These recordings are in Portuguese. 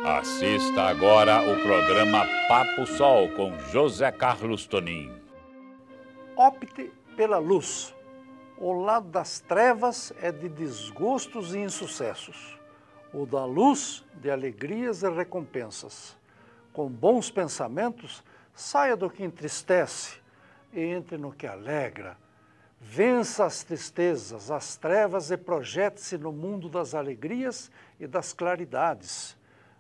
Assista agora o programa Papo Sol com José Carlos Tonim. Opte pela luz. O lado das trevas é de desgostos e insucessos. O da luz, de alegrias e recompensas. Com bons pensamentos, saia do que entristece e entre no que alegra. Vença as tristezas, as trevas e projete-se no mundo das alegrias e das claridades.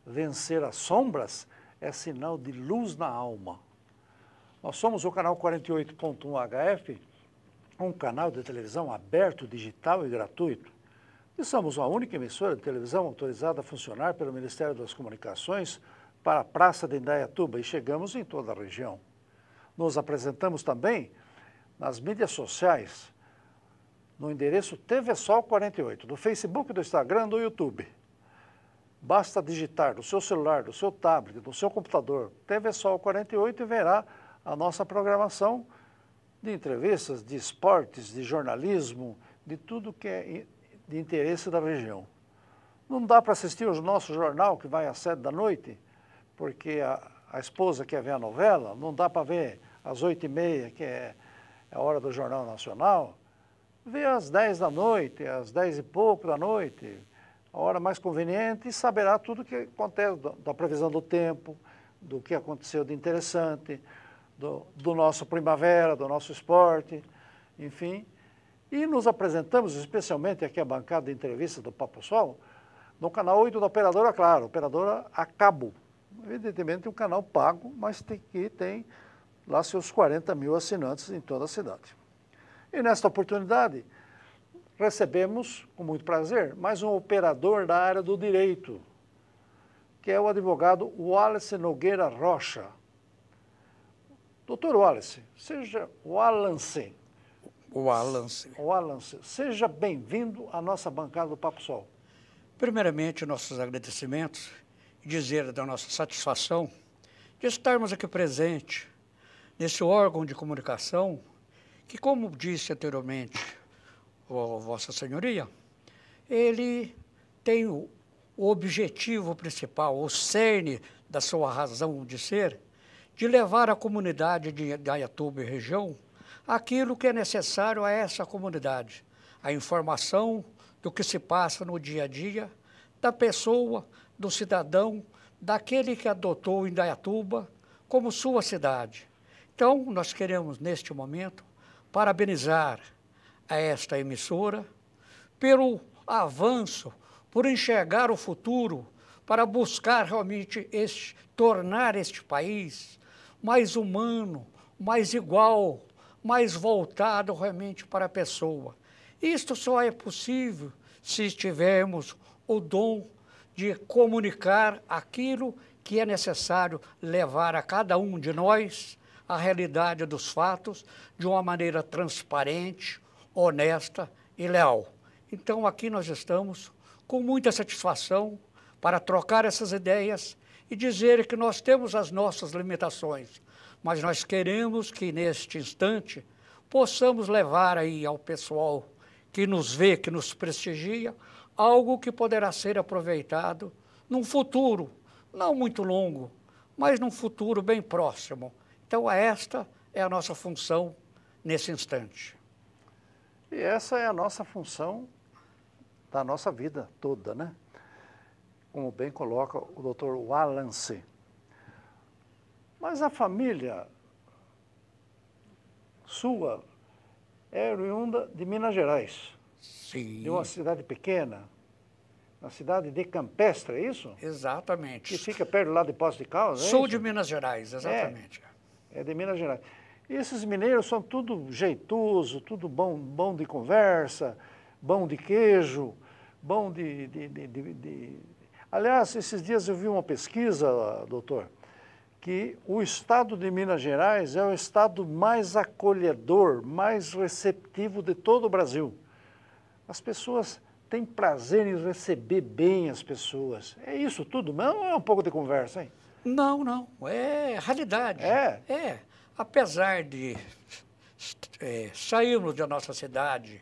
Vencer as sombras é sinal de luz na alma. Nós somos o canal 48.1 HF, um canal de televisão aberto, digital e gratuito. E somos a única emissora de televisão autorizada a funcionar pelo Ministério das Comunicações para a Praça de Indaiatuba e chegamos em toda a região. Nos apresentamos também nas mídias sociais, no endereço TV Sol 48, do Facebook, do Instagram, do YouTube. Basta digitar do seu celular, do seu tablet, do seu computador, TV Sol 48 e verá a nossa programação de entrevistas, de esportes, de jornalismo, de tudo que é de interesse da região. Não dá para assistir o nosso jornal, que vai às 7 da noite, porque a esposa quer ver a novela, não dá para ver às 8h30, que é a hora do Jornal Nacional. Vê às 10 da noite, às 10 e pouco da noite, a hora mais conveniente, e saberá tudo o que acontece, da previsão do tempo, do que aconteceu de interessante, do nosso primavera, do nosso esporte, enfim. E nos apresentamos, especialmente aqui a bancada de entrevista do Papo Sol, no canal 8 da operadora Claro, operadora a cabo. Evidentemente um canal pago, mas tem lá seus 40 mil assinantes em toda a cidade. E nesta oportunidade, recebemos, com muito prazer, mais um operador da área do direito, que é o advogado Wallace Nogueira Rocha. Doutor Wallace, seja bem-vindo à nossa bancada do Papo Sol. Primeiramente, nossos agradecimentos e dizer da nossa satisfação de estarmos aqui presentes nesse órgão de comunicação que, como disse anteriormente Vossa Senhoria, ele tem o objetivo principal, o cerne da sua razão de ser, de levar à comunidade de Indaiatuba e região aquilo que é necessário a essa comunidade, a informação do que se passa no dia a dia, da pessoa, do cidadão, daquele que adotou Indaiatuba como sua cidade. Então, nós queremos, neste momento, parabenizar a esta emissora pelo avanço, por enxergar o futuro, para buscar realmente tornar este país mais humano, mais igual, mais voltado realmente para a pessoa. Isto só é possível se tivermos o dom de comunicar aquilo que é necessário levar a cada um de nós a realidade dos fatos de uma maneira transparente, honesta e leal. Então aqui nós estamos com muita satisfação para trocar essas ideias e dizer que nós temos as nossas limitações, mas nós queremos que neste instante possamos levar aí ao pessoal que nos vê, que nos prestigia, algo que poderá ser aproveitado num futuro, não muito longo, mas num futuro bem próximo. Então esta é a nossa função nesse instante. E essa é a nossa função da nossa vida toda, né? Como bem coloca o doutor Wallace. Mas a família sua é oriunda de Minas Gerais. Sim. De uma cidade pequena, uma cidade de Campestre, é isso? Exatamente. Que fica perto lá de Poços de Caldas, é Sul isso? de Minas Gerais, exatamente. É de Minas Gerais. E esses mineiros são tudo jeitoso, tudo bom de conversa, bom de queijo, bom de... Aliás, esses dias eu vi uma pesquisa, doutor, que o estado de Minas Gerais é o estado mais acolhedor, mais receptivo de todo o Brasil. As pessoas têm prazer em receber bem as pessoas. É isso tudo, mas não é um pouco de conversa, hein? Não, não, é realidade. É. Apesar de sairmos da nossa cidade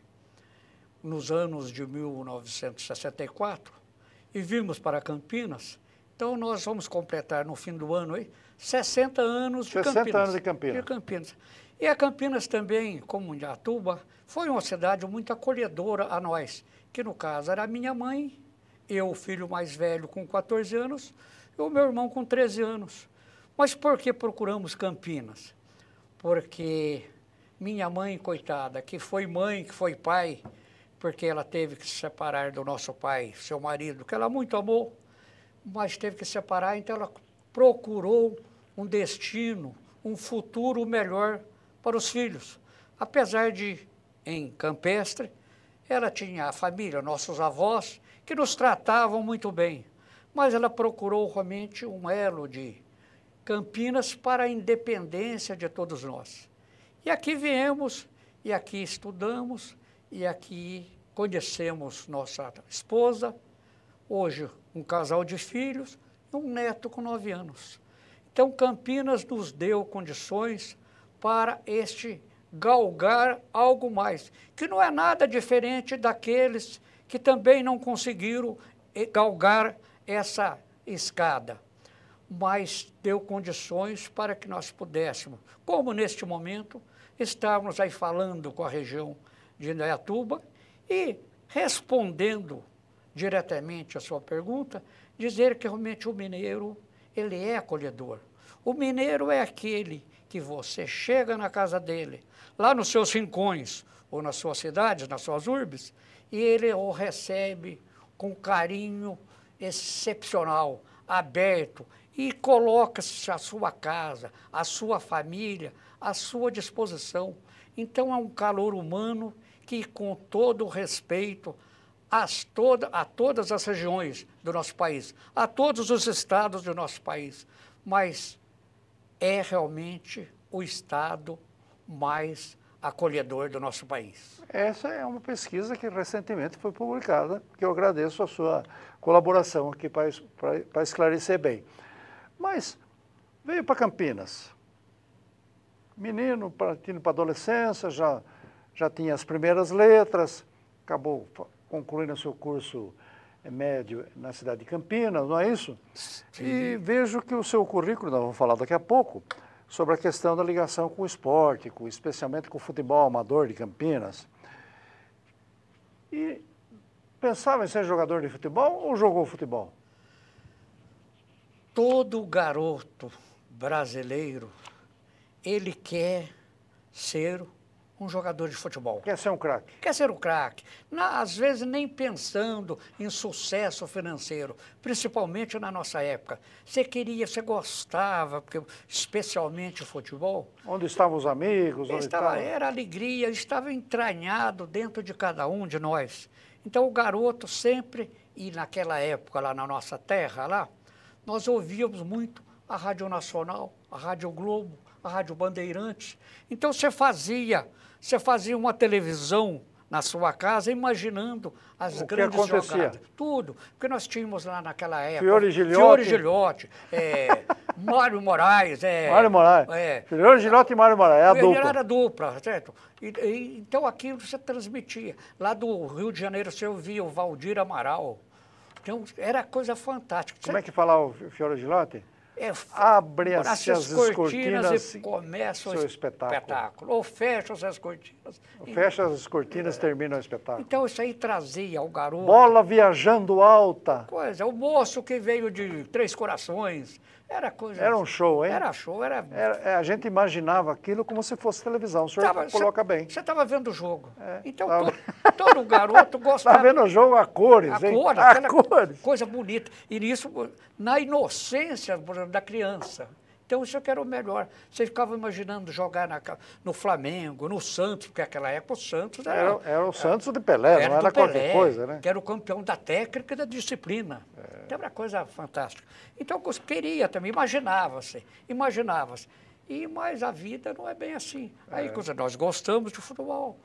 nos anos de 1964 e vimos para Campinas, Então, nós vamos completar no fim do ano aí 60 anos de 60 Campinas. anos de Campinas. De Campinas. E a Campinas também, como Indaiatuba, foi uma cidade muito acolhedora a nós, que no caso era a minha mãe, eu, o filho mais velho, com 14 anos, e o meu irmão com 13 anos. Mas por que procuramos Campinas? Porque minha mãe, coitada, que foi mãe, que foi pai, porque ela teve que se separar do nosso pai, seu marido, que ela muito amou, mas teve que se separar, então ela procurou um destino, um futuro melhor para os filhos. Apesar de, em Campestre, ela tinha a família, nossos avós, que nos tratavam muito bem, mas ela procurou realmente um elo de Campinas para a independência de todos nós. E aqui viemos, e aqui estudamos, e aqui conhecemos nossa esposa, hoje um casal de filhos e um neto com 9 anos. Então, Campinas nos deu condições para galgar algo mais, que não é nada diferente daqueles que também não conseguiram galgar essa escada, mas deu condições para que nós pudéssemos, como neste momento, estarmos aí falando com a região de Indaiatuba e respondendo diretamente a sua pergunta, dizer que realmente o mineiro, ele é acolhedor. O mineiro é aquele que você chega na casa dele, lá nos seus rincões, ou nas suas cidades, nas suas urbes, e ele o recebe com carinho excepcional, aberto, e coloca-se a sua casa, a sua família, à sua disposição. Então, é um calor humano que, com todo o respeito a todas as regiões do nosso país, a todos os estados do nosso país, mas é realmente o estado mais acolhedor do nosso país. Essa é uma pesquisa que recentemente foi publicada, que eu agradeço a sua colaboração aqui para esclarecer bem. Mas veio para Campinas, menino partindo para a adolescência, já tinha as primeiras letras, acabou concluindo o seu curso médio na cidade de Campinas, não é isso? Sim. E vejo que o seu currículo, nós vamos falar daqui a pouco, sobre a questão da ligação com o esporte, especialmente com o futebol amador de Campinas. E pensava em ser jogador de futebol ou jogou futebol? Todo garoto brasileiro, ele quer ser um jogador de futebol. Quer ser um craque. Quer ser um craque. Às vezes nem pensando em sucesso financeiro, principalmente na nossa época. Você gostava, porque, especialmente o futebol. Onde estavam os amigos? Era alegria, estava entranhado dentro de cada um de nós. Então o garoto sempre, e naquela época lá na nossa terra, lá, nós ouvíamos muito a Rádio Nacional, a Rádio Globo, a Rádio Bandeirantes. Então você fazia uma televisão na sua casa imaginando as grandes jogadas. Tudo. Porque nós tínhamos lá naquela época... Fiore Gilhote, Mário Moraes. Mário Moraes. Fiore Gilhote e Mário Moraes, é a dupla. Era a dupla, certo? Então aquilo você transmitia. Lá do Rio de Janeiro você ouvia o Valdir Amaral. Então era coisa fantástica. Como é que falava o Fiore Gilhote? Abre-se as cortinas e começa o seu espetáculo. Ou fecha-se as cortinas. Fecha as cortinas, termina o espetáculo. Então isso aí trazia o garoto. Bola viajando alta. O moço que veio de Três Corações. Era um show, hein? Era show, a gente imaginava aquilo como se fosse televisão. O senhor coloca bem. Você estava vendo o jogo. Então todo garoto gostava. Estava vendo o jogo a cores, hein? A cores. Coisa bonita. E nisso, na inocência da criança. Então isso que era o melhor. Você ficava imaginando jogar no Flamengo, no Santos, porque naquela época o Santos era o Santos de Pelé, não era qualquer coisa, né? Que era o campeão da técnica e da disciplina. Então era coisa fantástica. Então eu queria também, imaginava-se. Mas a vida não é bem assim. Aí nós gostamos de futebol.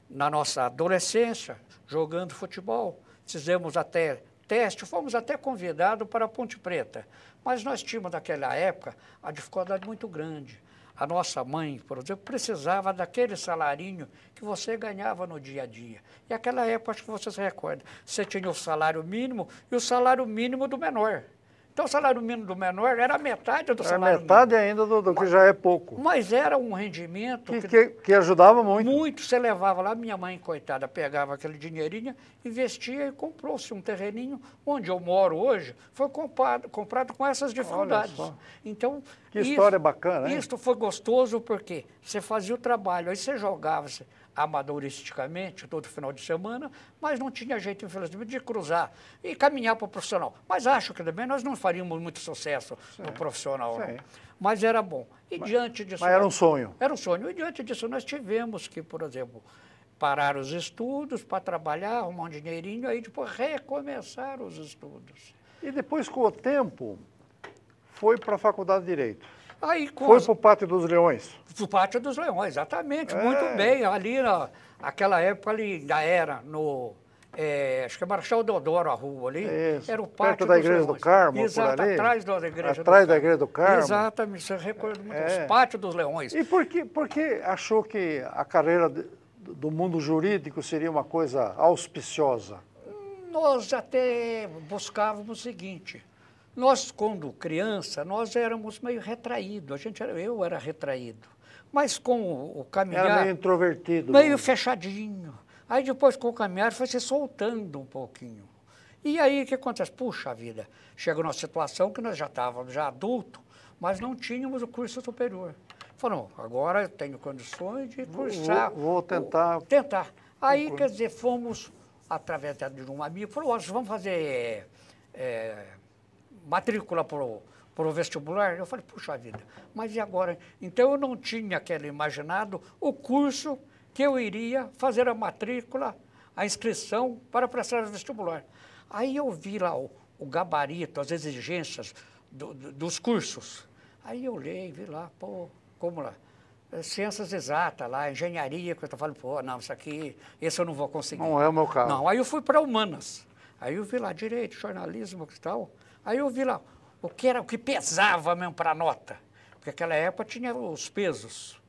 Na nossa adolescência, jogando futebol, fizemos até teste, fomos até convidados para a Ponte Preta. Mas nós tínhamos, naquela época, a dificuldade muito grande. A nossa mãe, por exemplo, precisava daquele salarinho que você ganhava no dia a dia. E naquela época, acho que você se recorda, você tinha o salário mínimo e o salário mínimo do menor. Então o salário mínimo do menor era metade do salário mínimo. Metade ainda do que já é pouco. Mas era um rendimento Que ajudava muito. Muito. Você levava lá, minha mãe, coitada, pegava aquele dinheirinho, investia e comprou-se um terreninho onde eu moro hoje, foi comprado com essas dificuldades. Olha só. Então, que história bacana, hein? Isso foi gostoso porque você fazia o trabalho, aí você jogava amadoristicamente todo final de semana, mas não tinha jeito, infelizmente, de cruzar e caminhar para o profissional. Mas acho que também nós não faríamos muito sucesso no profissional, não. Mas era bom. E diante disso... Mas era um sonho. Era um sonho. E diante disso nós tivemos que, por exemplo, parar os estudos para trabalhar, arrumar um dinheirinho, aí depois recomeçar os estudos. E depois, com o tempo, foi para a Faculdade de Direito. Aí, foi para o Pátio dos Leões. O Pátio dos Leões, exatamente, muito bem. Ali, naquela época, ali ainda era no... acho que é Marechal Deodoro, a rua ali. Isso, era o Pátio perto da Igreja dos Leões. do Carmo, Exato, por ali. atrás da Igreja do Carmo. Atrás da Igreja do Carmo. Exatamente, você recorda muito. Os Pátios dos Leões. E por que achou que a carreira do mundo jurídico seria uma coisa auspiciosa? Nós até buscávamos o seguinte... Nós, quando criança, nós éramos meio retraídos, eu era retraído, mas com o caminhar... Era meio introvertido. Meio fechadinho. Aí depois, com o caminhar, foi se soltando um pouquinho. E aí, o que acontece? Puxa vida, chega numa situação que nós já estávamos adultos, mas não tínhamos o curso superior. Falou, agora eu tenho condições de cursar. Vou tentar. Tentar. Aí, quer dizer, fomos, através de um amigo, falou, vamos fazer... matrícula para o vestibular, eu falei, puxa vida, mas e agora? Então eu não tinha aquele imaginado o curso que eu iria fazer a matrícula, a inscrição para prestar o vestibular. Aí eu vi lá o gabarito, as exigências dos cursos. Aí eu olhei, vi lá, como lá? Ciências exatas lá, engenharia, que eu falei, não, esse eu não vou conseguir. Não é o meu caso. Não, aí eu fui para humanas. Aí eu vi lá direito, jornalismo e tal. Aí eu vi lá o que pesava mesmo para a nota. Porque naquela época tinha os pesos.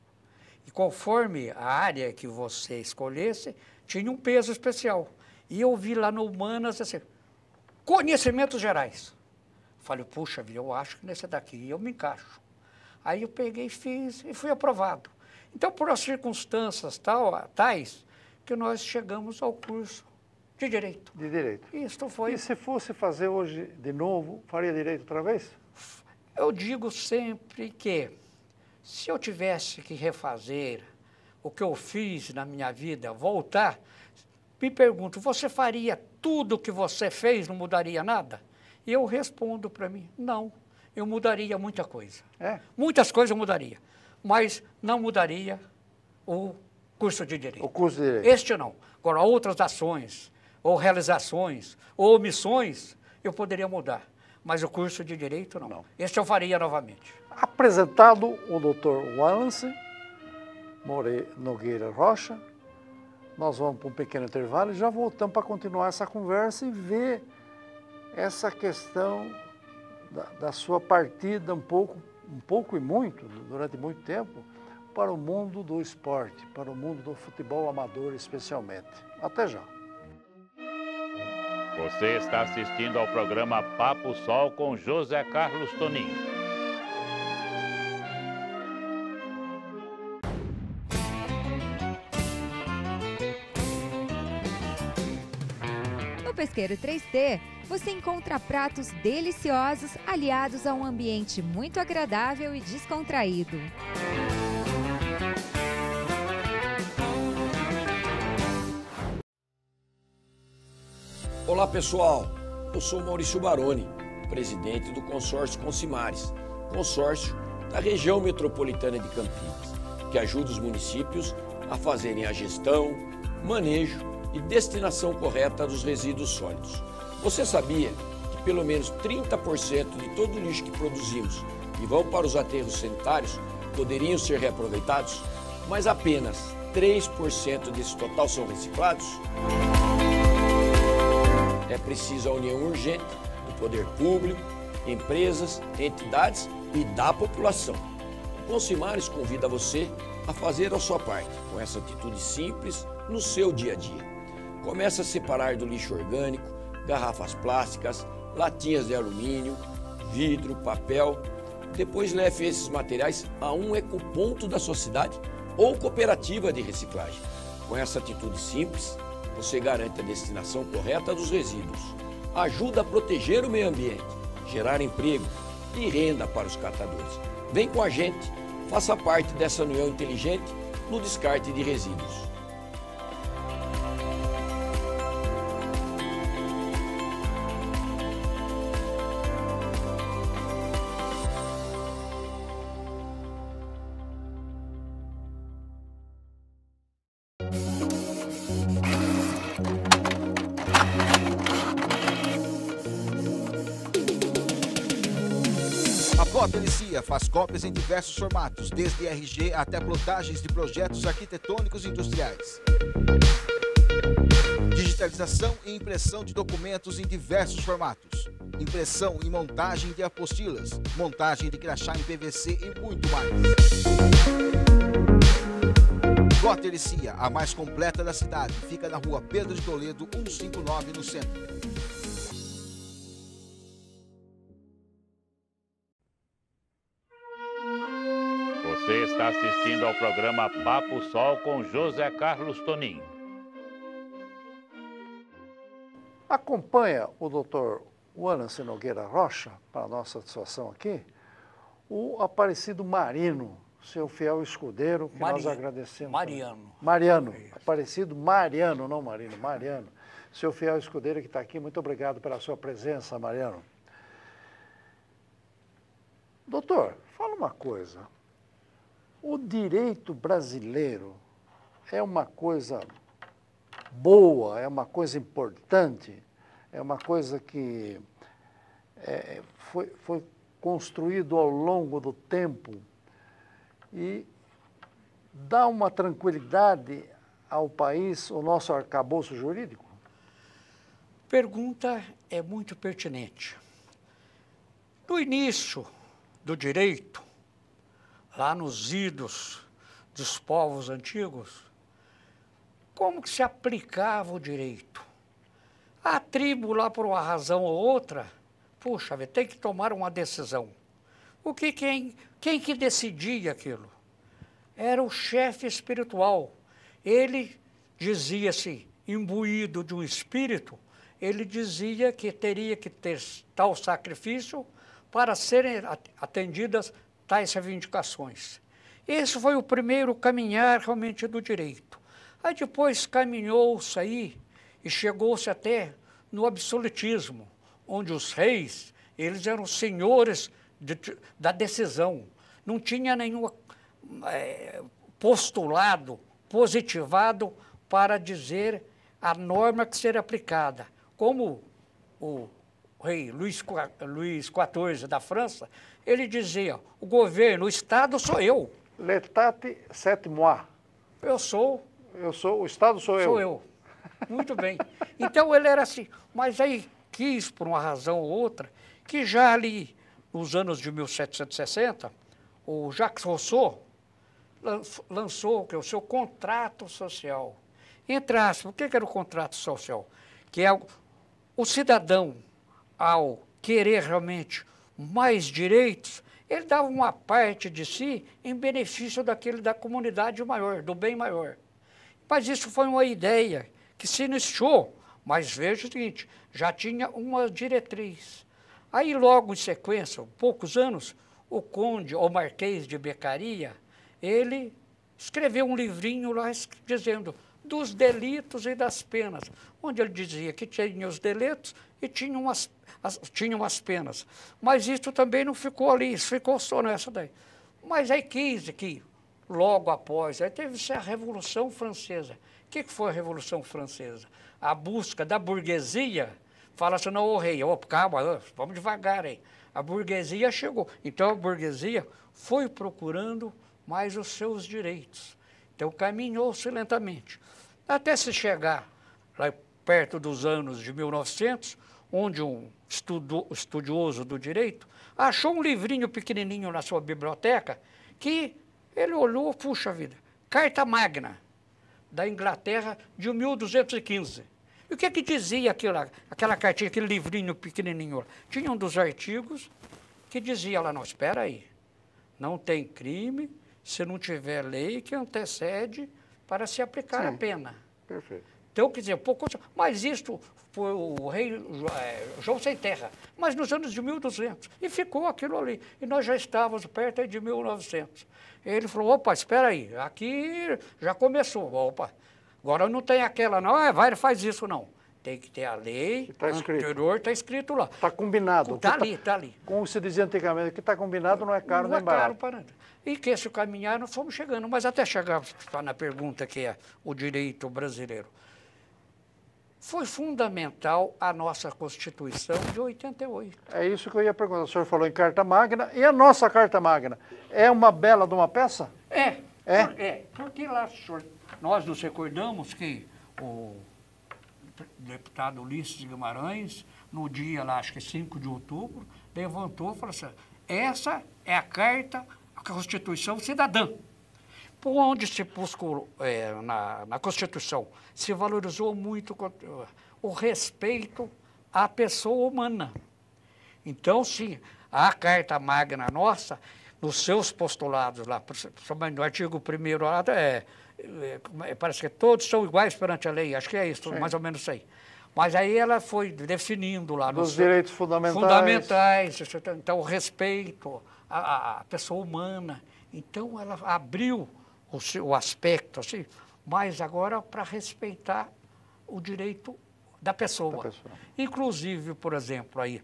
E conforme a área que você escolhesse, tinha um peso especial. E eu vi lá no Humanas, assim, conhecimentos gerais. Falei, puxa vida, eu acho que nesse daqui eu me encaixo. Aí eu peguei, fiz e fui aprovado. Então, por as circunstâncias tais, que nós chegamos ao curso de Direito. De Direito. Isso foi... E se fosse fazer hoje de novo, faria Direito outra vez? Eu digo sempre que, se eu tivesse que refazer o que eu fiz na minha vida, voltar, me pergunto, você faria tudo o que você fez, não mudaria nada? E eu respondo para mim, não, eu mudaria muita coisa. Muitas coisas eu mudaria, mas não mudaria o curso de Direito. O curso de Direito. Este não. Agora, outras ações, ou realizações, ou omissões, eu poderia mudar. Mas o curso de Direito, não. Este eu faria novamente. Apresentado o Dr. Wallace Nogueira Rocha, nós vamos para um pequeno intervalo e já voltamos para continuar essa conversa e ver essa questão da sua partida um pouco e muito, durante muito tempo, para o mundo do esporte, para o mundo do futebol amador especialmente. Até já. Você está assistindo ao programa Papo Sol com José Carlos Tonin. No Pesqueiro 3T, você encontra pratos deliciosos aliados a um ambiente muito agradável e descontraído. Olá pessoal, eu sou Maurício Baroni, presidente do consórcio Consimares, consórcio da região metropolitana de Campinas, que ajuda os municípios a fazerem a gestão, manejo e destinação correta dos resíduos sólidos. Você sabia que pelo menos 30% de todo o lixo que produzimos e vão para os aterros sanitários poderiam ser reaproveitados, mas apenas 3% desse total são reciclados? É preciso a união urgente do poder público, empresas, entidades e da população. O Consimares convida você a fazer a sua parte, com essa atitude simples no seu dia a dia. Comece a separar do lixo orgânico, garrafas plásticas, latinhas de alumínio, vidro, papel. Depois leve esses materiais a um ecoponto da sua cidade ou cooperativa de reciclagem. Com essa atitude simples, você garante a destinação correta dos resíduos, ajuda a proteger o meio ambiente, gerar emprego e renda para os catadores. Vem com a gente, faça parte dessa união inteligente no descarte de resíduos. A Plot Elicia faz cópias em diversos formatos, desde RG até plotagens de projetos arquitetônicos e industriais. Digitalização e impressão de documentos em diversos formatos. Impressão e montagem de apostilas, montagem de crachá em PVC e muito mais. Plot Elicia, a mais completa da cidade, fica na rua Pedro de Toledo, 159, no centro. Você está assistindo ao programa Papo Sol com José Carlos Tonin. Acompanha o Dr. Wallace Nogueira Rocha, para a nossa satisfação aqui, o Aparecido Marino, seu fiel escudeiro, que nós agradecemos. Mariano. Aparecido Mariano, não Marino, Mariano. Seu fiel escudeiro que está aqui, muito obrigado pela sua presença, Mariano. Doutor, fala uma coisa. O direito brasileiro é uma coisa boa, é uma coisa importante, é uma coisa que foi construído ao longo do tempo e dá uma tranquilidade ao país, o nosso arcabouço jurídico? Pergunta é muito pertinente. No início do direito, lá nos idos dos povos antigos, como que se aplicava o direito? A tribo lá, por uma razão ou outra, puxa, tem que tomar uma decisão. Quem que decidia aquilo? Era o chefe espiritual. Ele dizia-se, imbuído de um espírito, ele dizia que teria que ter tal sacrifício para serem atendidas tais reivindicações. Esse foi o primeiro caminhar realmente do direito. Aí depois caminhou-se aí e chegou-se até no absolutismo, onde os reis, eles eram senhores da decisão. Não tinha nenhum postulado positivado para dizer a norma que ser aplicada. Como o rei Luís XIV da França, ele dizia, o governo, o Estado sou eu. L'État c'est moi. Eu sou, o Estado sou eu. Sou eu. Muito bem. Então ele era assim, mas aí quis, por uma razão ou outra, que já ali nos anos de 1760, o Jacques Rousseau lançou o seu contrato social. Entre aspas, o que era o contrato social? Que é o cidadão, ao querer realmente mais direitos, ele dava uma parte de si em benefício da comunidade maior, do bem maior. Mas isso foi uma ideia que se iniciou, mas veja o seguinte, já tinha uma diretriz. Aí logo em sequência, poucos anos, o conde, ou marquês de Beccaria, ele escreveu um livrinho lá dizendo dos delitos e das penas, onde ele dizia que tinha os delitos e tinham as penas. Mas isso também não ficou ali, isso ficou só nessa daí. Mas aí quis que, logo após, aí teve-se a Revolução Francesa. O que foi a Revolução Francesa? A busca da burguesia, fala assim, não, ô rei, calma, vamos devagar aí. A burguesia chegou. Então a burguesia foi procurando mais os seus direitos. Então caminhou-se lentamente. Até se chegar lá perto dos anos de 1900, onde um estudioso do direito achou um livrinho pequenininho na sua biblioteca que ele olhou, puxa vida, Carta Magna, da Inglaterra, de 1215. E o que dizia aquela cartinha, aquele livrinho pequenininho? Tinha um dos artigos que dizia lá, não, espera aí, não tem crime se não tiver lei que antecede para se aplicar a pena. Perfeito. Então, quer dizer, mas isto foi o rei João Sem Terra, mas nos anos de 1200, e ficou aquilo ali. E nós já estávamos perto aí de 1900. Ele falou, opa, espera aí, aqui já começou, opa, agora não tem aquela, não, vai, faz isso não. Tem que ter a lei anterior, está escrito lá. Está combinado. Está ali, está ali. Como se dizia antigamente, o que está combinado não é caro nem barato. Não é caro para nada. E que esse caminhar nós fomos chegando, mas até chegarmos na pergunta que é o direito brasileiro. Foi fundamental a nossa Constituição de 88. É isso que eu ia perguntar. O senhor falou em Carta Magna. E a nossa Carta Magna? É uma bela de uma peça? Porque lá, senhor, nós nos recordamos que o deputado Ulisses Guimarães, no dia lá, acho que 5 de outubro, levantou e falou assim, essa é a Carta, a Constituição Cidadã. Por onde se buscou, na Constituição, se valorizou muito o respeito à pessoa humana. Então, sim, a Carta Magna nossa, nos seus postulados lá, principalmente no artigo 1º lá, parece que todos são iguais perante a lei, acho que é isso, mais ou menos isso aí. Mas aí ela foi definindo lá... Dos direitos fundamentais. Então, o respeito à pessoa humana. Então, ela abriu o aspecto, assim, mas agora para respeitar o direito da pessoa. Inclusive, por exemplo, aí,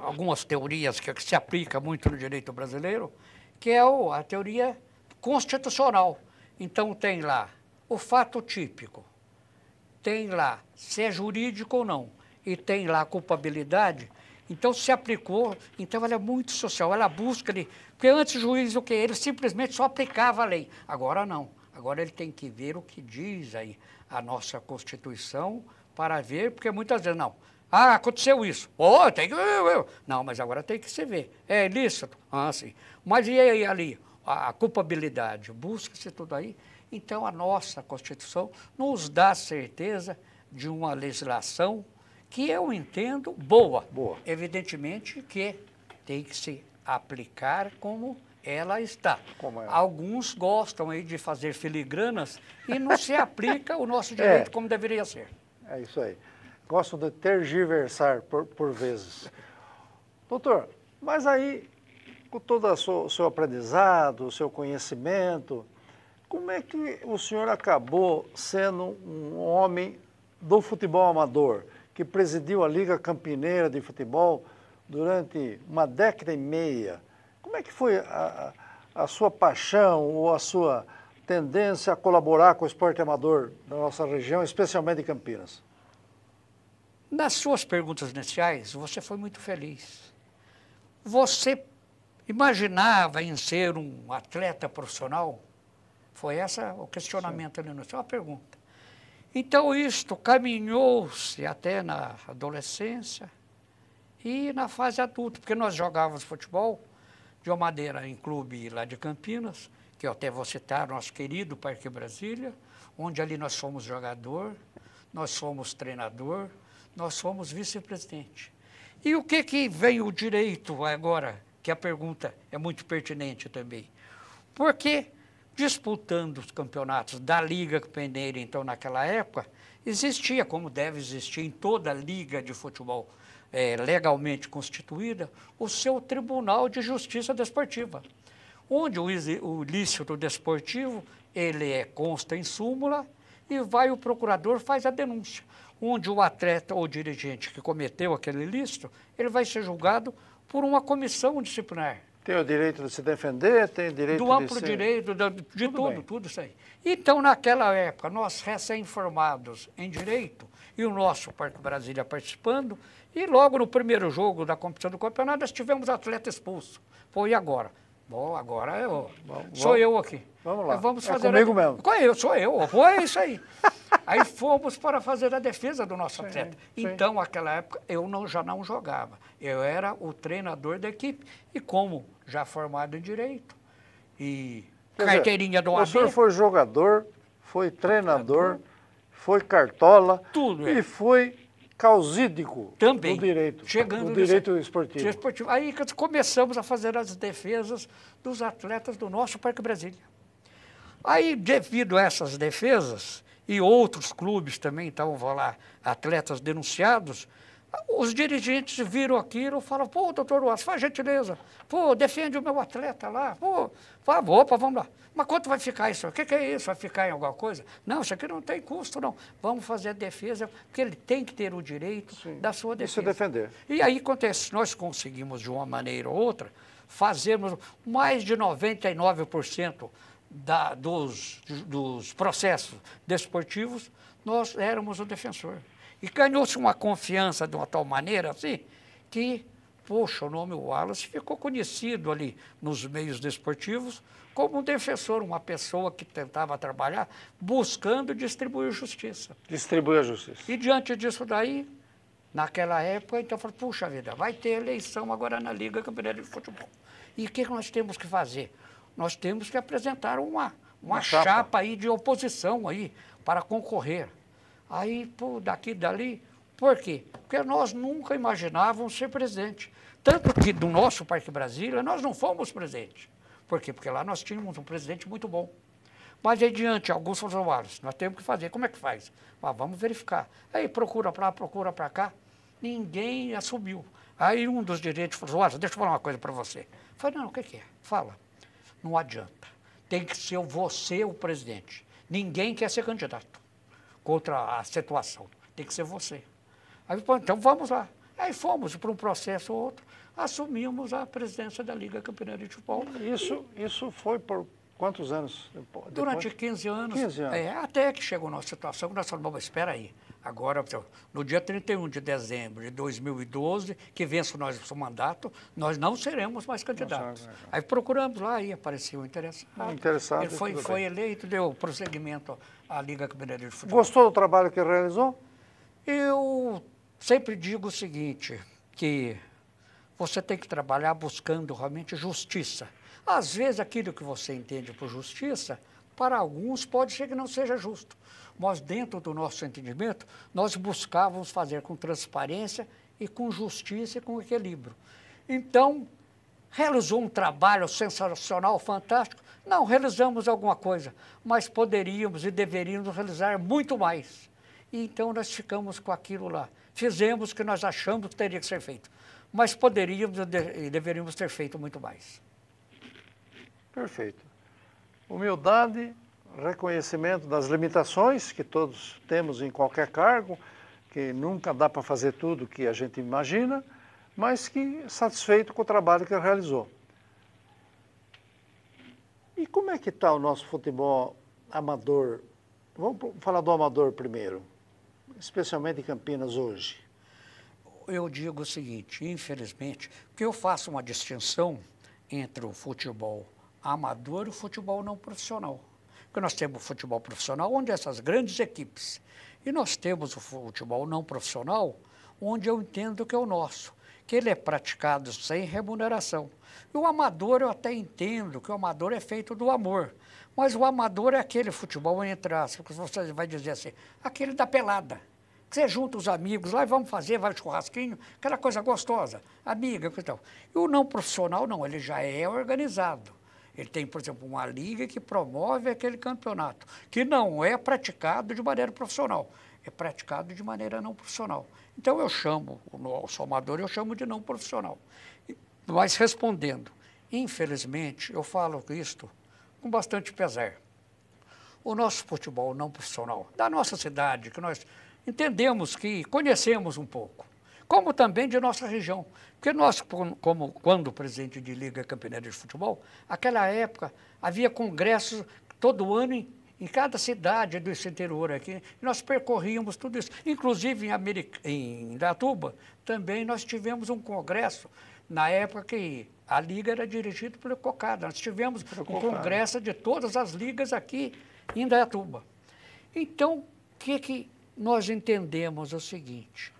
algumas teorias que se aplicam muito no direito brasileiro, que é a teoria constitucional. Então, tem lá o fato típico, tem lá se é jurídico ou não, e tem lá a culpabilidade. Então, se aplicou, então ela é muito social, ela busca ali, porque antes o juiz, o quê? Ele simplesmente só aplicava a lei. Agora não, agora ele tem que ver o que diz aí a nossa Constituição para ver, porque muitas vezes não. Ah, aconteceu isso. Tem que... Não, mas agora tem que se ver. É ilícito? Sim. Mas e aí ali? A culpabilidade, busca-se tudo aí. Então, a nossa Constituição nos dá certeza de uma legislação que eu entendo boa. Evidentemente que tem que se aplicar como ela está. Alguns gostam aí de fazer filigranas e não se aplica o nosso direito como deveria ser. É isso aí. Gostam de tergiversar por vezes. Doutor, mas aí, com todo o seu aprendizado, o seu conhecimento, como é que o senhor acabou sendo um homem do futebol amador, que presidiu a Liga Campineira de Futebol durante uma década e meia? Como é que foi a sua paixão ou a sua tendência a colaborar com o esporte amador da nossa região, especialmente em Campinas? Nas suas perguntas iniciais, você foi muito feliz. Você imaginava em ser um atleta profissional? Foi esse o questionamento ali na sua pergunta. Então, isto caminhou-se até na adolescência e na fase adulta, porque nós jogávamos futebol de uma maneira em clube lá de Campinas, que eu até vou citar, nosso querido Parque Brasília, onde ali nós fomos jogador, nós fomos treinador, nós fomos vice-presidente. E o que vem o direito agora, que a pergunta é muito pertinente também? Porque disputando os campeonatos da Liga Campineira, então, naquela época, existia, como deve existir em toda liga de futebol legalmente constituída, o seu Tribunal de Justiça Desportiva, onde o ilícito desportivo, ele consta em súmula e o procurador faz a denúncia, onde o atleta ou dirigente que cometeu aquele ilícito, ele vai ser julgado por uma comissão disciplinar. Tem o direito de se defender, tem o direito do amplo direito, de tudo isso aí. Então, naquela época, nós recém-formados em direito, e o nosso Parque Brasília participando, e logo no primeiro jogo da competição do campeonato, nós tivemos atleta expulso. Pô, e agora? Bom, agora sou eu aqui. Vamos lá, vamos fazer comigo mesmo. Sou eu, pô, é isso aí. Aí fomos para fazer a defesa do nosso atleta. Então, naquela época, eu já não jogava. Eu era o treinador da equipe. E como já formado em Direito e carteirinha do OAB... O senhor foi jogador, foi treinador, foi cartola tudo, e foi causídico também, do direito, chegando do direito esportivo. Aí começamos a fazer as defesas dos atletas do nosso Parque Brasília. Aí, devido a essas defesas, e outros clubes também estavam lá, atletas denunciados, os dirigentes viram aquilo e falaram, pô, doutor Watson, faz gentileza, pô, defende o meu atleta lá, pô, opa, vamos lá. Mas quanto vai ficar isso? O que é isso? Vai ficar em alguma coisa? Não, isso aqui não tem custo, não. Vamos fazer a defesa, porque ele tem que ter o direito da sua defesa. Se defender. E aí acontece, nós conseguimos, de uma maneira ou outra, fazermos mais de 99% dos processos desportivos, nós éramos o defensor. E ganhou-se uma confiança de uma tal maneira assim, que, poxa, o nome Wallace ficou conhecido ali nos meios desportivos como um defensor, uma pessoa que tentava trabalhar buscando distribuir justiça. Distribuir a justiça. E diante disso daí, naquela época, então, eu falei, puxa vida, vai ter eleição agora na Liga Campeonato de Futebol. E o que nós temos que fazer? Nós temos que apresentar uma chapa aí de oposição aí para concorrer. Aí, pô, daqui e dali, por quê? Porque nós nunca imaginávamos ser presidente. Tanto que do nosso Parque Brasília, nós não fomos presidente. Por quê? Porque lá nós tínhamos um presidente muito bom. Mas aí diante, Augusto Soares, nós temos que fazer. Como é que faz? Vamos verificar. Aí procura para lá, procura para cá. Ninguém assumiu. Aí um dos dirigentes falou, Soares, deixa eu falar uma coisa para você. Eu falei, não, o que é? Fala. Não adianta. Tem que ser você o presidente. Ninguém quer ser candidato contra a situação. Tem que ser você. Aí, pô, então vamos lá. Aí fomos para um processo ou outro, assumimos a presidência da Liga Campeonato de Futebol. Isso foi por quantos anos? Depois? Durante 15 anos. 15 anos. Até que chegou numa situação que nós falamos, espera aí. Agora, no dia 31 de dezembro de 2012, que vence o nosso mandato, nós não seremos mais candidatos. Aí procuramos lá e apareceu interessado. Ele foi eleito, deu prosseguimento à Liga Campeonato de Futebol. Gostou do trabalho que realizou? Eu sempre digo o seguinte, que você tem que trabalhar buscando realmente justiça. Às vezes, aquilo que você entende por justiça, para alguns pode ser que não seja justo. Mas dentro do nosso entendimento, nós buscávamos fazer com transparência e com justiça e com equilíbrio. Então, realizou um trabalho sensacional, fantástico? Não, realizamos alguma coisa, mas poderíamos e deveríamos realizar muito mais. E então nós ficamos com aquilo lá. Fizemos o que nós achamos que teria que ser feito, mas poderíamos e deveríamos ter feito muito mais. Perfeito. Humildade, reconhecimento das limitações que todos temos em qualquer cargo, que nunca dá para fazer tudo que a gente imagina, mas que satisfeito com o trabalho que realizou. E como é que está o nosso futebol amador? Vamos falar do amador primeiro, especialmente em Campinas hoje. Eu digo o seguinte, infelizmente, porque eu faço uma distinção entre o futebol amador e o futebol não profissional. Porque nós temos o futebol profissional, onde essas grandes equipes, e nós temos o futebol não profissional, onde eu entendo que é o nosso, que ele é praticado sem remuneração. E o amador, eu até entendo que o amador é feito do amor, mas o amador é aquele futebol, entre aspas, que você vai dizer assim, aquele da pelada. Você junta os amigos lá e vamos fazer, vai churrasquinho, aquela coisa gostosa, amiga e tal. E o não profissional não, ele já é organizado. Ele tem, por exemplo, uma liga que promove aquele campeonato, que não é praticado de maneira profissional, é praticado de maneira não profissional. Então eu chamo, o nosso amador eu chamo de não profissional. Mas respondendo, infelizmente, eu falo isto com bastante pesar. O nosso futebol não profissional, da nossa cidade, que nós entendemos que conhecemos um pouco, como também de nossa região. Porque nós, quando presidente de Liga Campeonato de Futebol, naquela época havia congressos todo ano em cada cidade do interior aqui, e nós percorríamos tudo isso. Inclusive em Indaiatuba, também nós tivemos um congresso, na época que a Liga era dirigida pelo Cocada. Nós tivemos um congresso de todas as ligas aqui em Indaiatuba. Então, o que nós entendemos é o seguinte,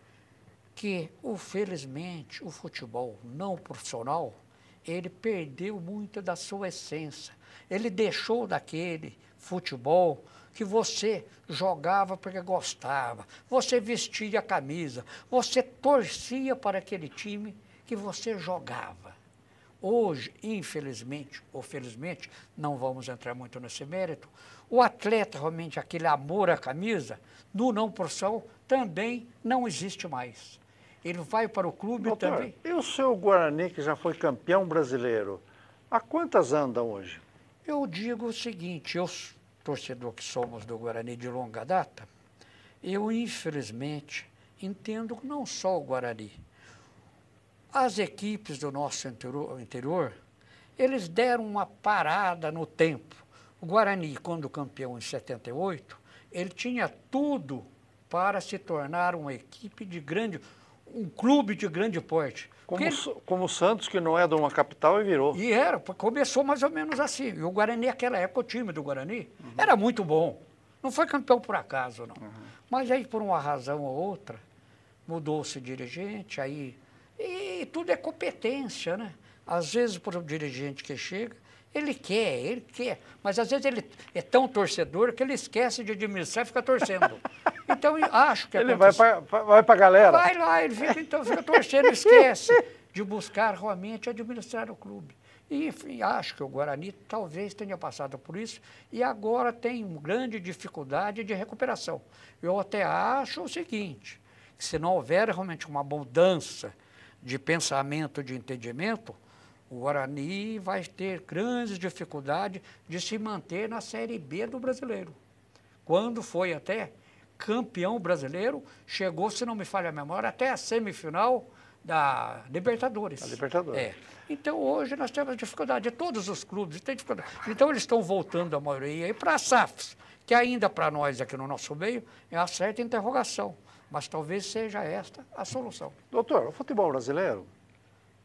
que, felizmente, o futebol não profissional, ele perdeu muito da sua essência. Ele deixou daquele futebol que você jogava porque gostava, você vestia a camisa, você torcia para aquele time que você jogava. Hoje, infelizmente, ou felizmente, não vamos entrar muito nesse mérito, o atleta, realmente, aquele amor à camisa, no não profissional, também não existe mais. Ele vai para o clube Doutor, também. E o seu Guarani, que já foi campeão brasileiro, a quantas andam hoje? Eu digo o seguinte, eu, torcedor que somos do Guarani de longa data, eu, infelizmente, entendo não só o Guarani. As equipes do nosso interior, eles deram uma parada no tempo. O Guarani, quando campeão em 78, ele tinha tudo para se tornar uma equipe de grande, um clube de grande porte. Como o Santos, que não é de uma capital e virou. E era, começou mais ou menos assim. E o Guarani, naquela época, o time do Guarani era muito bom. Não foi campeão por acaso, não. Mas aí, por uma razão ou outra, mudou-se dirigente, aí... E tudo é competência, né? Às vezes, por um dirigente que chega, ele quer. Mas às vezes ele é tão torcedor que ele esquece de administrar e fica torcendo. Então, eu acho que... Ele vai para a galera. Vai lá, ele fica torcendo, esquece de buscar realmente administrar o clube. E enfim, acho que o Guarani talvez tenha passado por isso e agora tem uma grande dificuldade de recuperação. Eu até acho o seguinte, que se não houver realmente uma mudança de pensamento, de entendimento, o Guarani vai ter grandes dificuldades de se manter na Série B do brasileiro. Quando foi até campeão brasileiro, chegou, se não me falha a memória, até a semifinal da Libertadores. A Libertadores. É. Então, hoje nós temos dificuldade, todos os clubes têm dificuldade. Então, eles estão voltando a maioria aí para as SAFs, que ainda para nós aqui no nosso meio é a certa interrogação. Mas talvez seja esta a solução. Doutor, o futebol brasileiro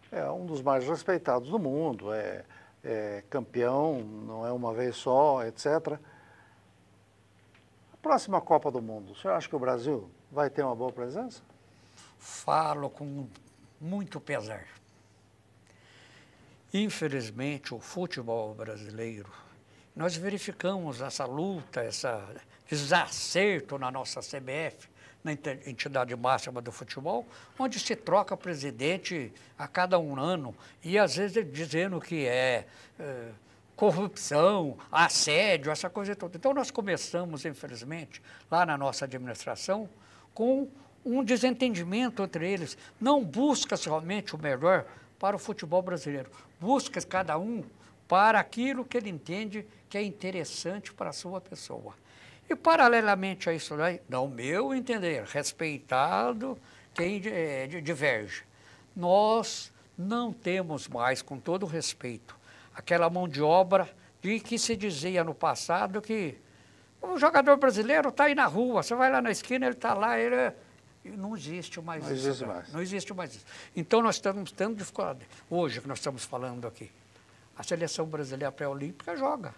é um dos mais respeitados do mundo, é campeão, não é uma vez só, etc. A próxima Copa do Mundo, o senhor acha que o Brasil vai ter uma boa presença? Falo com muito pesar. Infelizmente, o futebol brasileiro, nós verificamos essa luta, esse desacerto na nossa CBF, na entidade máxima do futebol, onde se troca presidente a cada um ano, e às vezes dizendo que é corrupção, assédio, essa coisa toda. Então nós começamos, infelizmente, lá na nossa administração, com um desentendimento entre eles. Não busca-se realmente o melhor para o futebol brasileiro. Busca cada um para aquilo que ele entende que é interessante para a sua pessoa. E, paralelamente a isso, no meu entender, respeitado quem diverge, nós não temos mais, com todo respeito, aquela mão de obra de que se dizia no passado que o jogador brasileiro está aí na rua, você vai lá na esquina, ele está lá, não existe mais isso. Não existe mais. Não existe mais isso. Então, nós estamos tendo dificuldade. Hoje, que nós estamos falando aqui, a seleção brasileira pré-olímpica joga.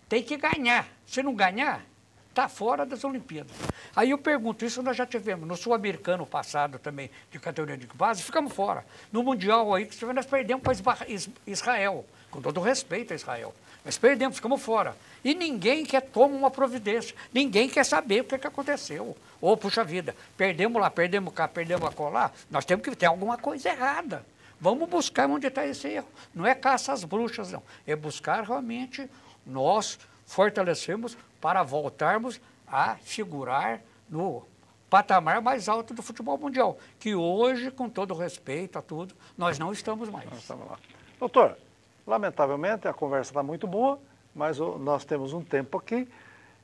Tem que ganhar. Se não ganhar, está fora das Olimpíadas. Aí eu pergunto, isso nós já tivemos no Sul-Americano passado também, de categoria de base, ficamos fora. No Mundial aí, que nós perdemos para Israel, com todo respeito a Israel. Nós perdemos, ficamos fora. E ninguém quer tomar uma providência, ninguém quer saber o que aconteceu. Ou, puxa vida, perdemos lá, perdemos cá, perdemos acolá, nós temos que ter alguma coisa errada. Vamos buscar onde está esse erro. Não é caça às bruxas, não. É buscar realmente, nós fortalecemos para voltarmos a figurar no patamar mais alto do futebol mundial, que hoje, com todo respeito a tudo, nós não estamos mais. Nós estamos lá. Doutor, lamentavelmente a conversa está muito boa, mas nós temos um tempo aqui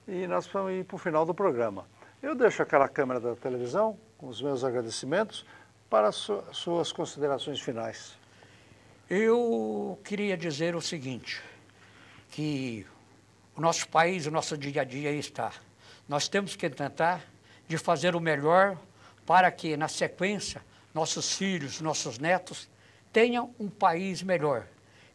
e nós vamos ir para o final do programa. Eu deixo aquela câmera da televisão com os meus agradecimentos para suas considerações finais. Eu queria dizer o seguinte, que o nosso país, o nosso dia a dia está. Nós temos que tentar de fazer o melhor para que, na sequência, nossos filhos, nossos netos tenham um país melhor.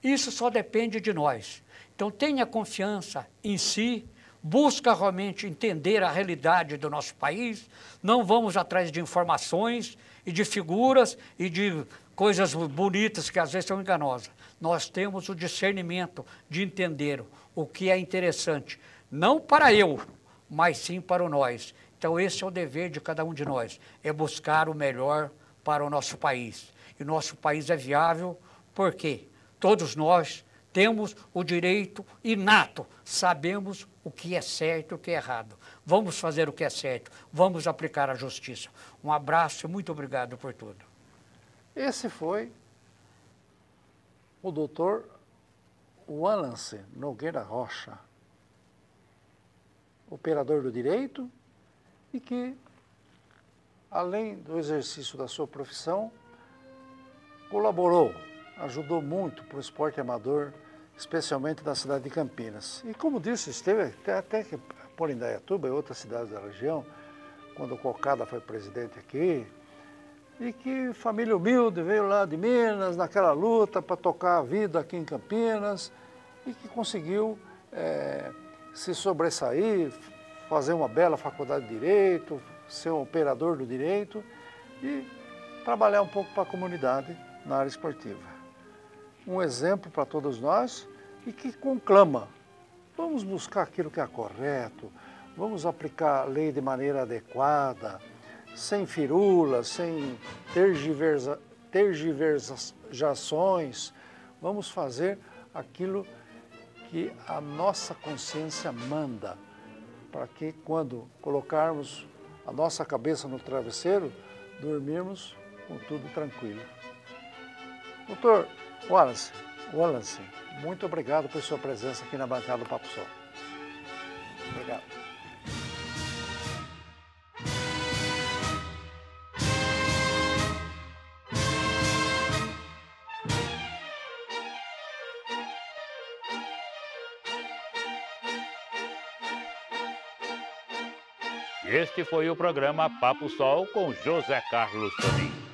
Isso só depende de nós. Então, tenha confiança em si, busca realmente entender a realidade do nosso país, não vamos atrás de informações e de figuras e de coisas bonitas que às vezes são enganosas. Nós temos o discernimento de entender o que é interessante não para eu, mas sim para o nós. Então esse é o dever de cada um de nós, é buscar o melhor para o nosso país. E o nosso país é viável porque todos nós temos o direito inato, sabemos o que é certo e o que é errado. Vamos fazer o que é certo, vamos aplicar a justiça. Um abraço e muito obrigado por tudo. Esse foi o doutor Wallace Nogueira Rocha, operador do direito e que, além do exercício da sua profissão, colaborou, ajudou muito para o esporte amador, especialmente na cidade de Campinas. E como disse, esteve até que por Indaiatuba e outras cidades da região, quando o Cocada foi presidente aqui, e que família humilde veio lá de Minas, naquela luta para tocar a vida aqui em Campinas, e que conseguiu se sobressair, fazer uma bela faculdade de Direito, ser um operador do direito e trabalhar um pouco para a comunidade na área esportiva. Um exemplo para todos nós e que conclama, vamos buscar aquilo que é correto, vamos aplicar a lei de maneira adequada, sem firulas, sem tergiversações, vamos fazer aquilo que a nossa consciência manda, para que quando colocarmos a nossa cabeça no travesseiro, dormirmos com tudo tranquilo. Doutor Wallace, muito obrigado por sua presença aqui na bancada do Papo Sol. Obrigado. Este foi o programa Papo Sol com José Carlos Tonin.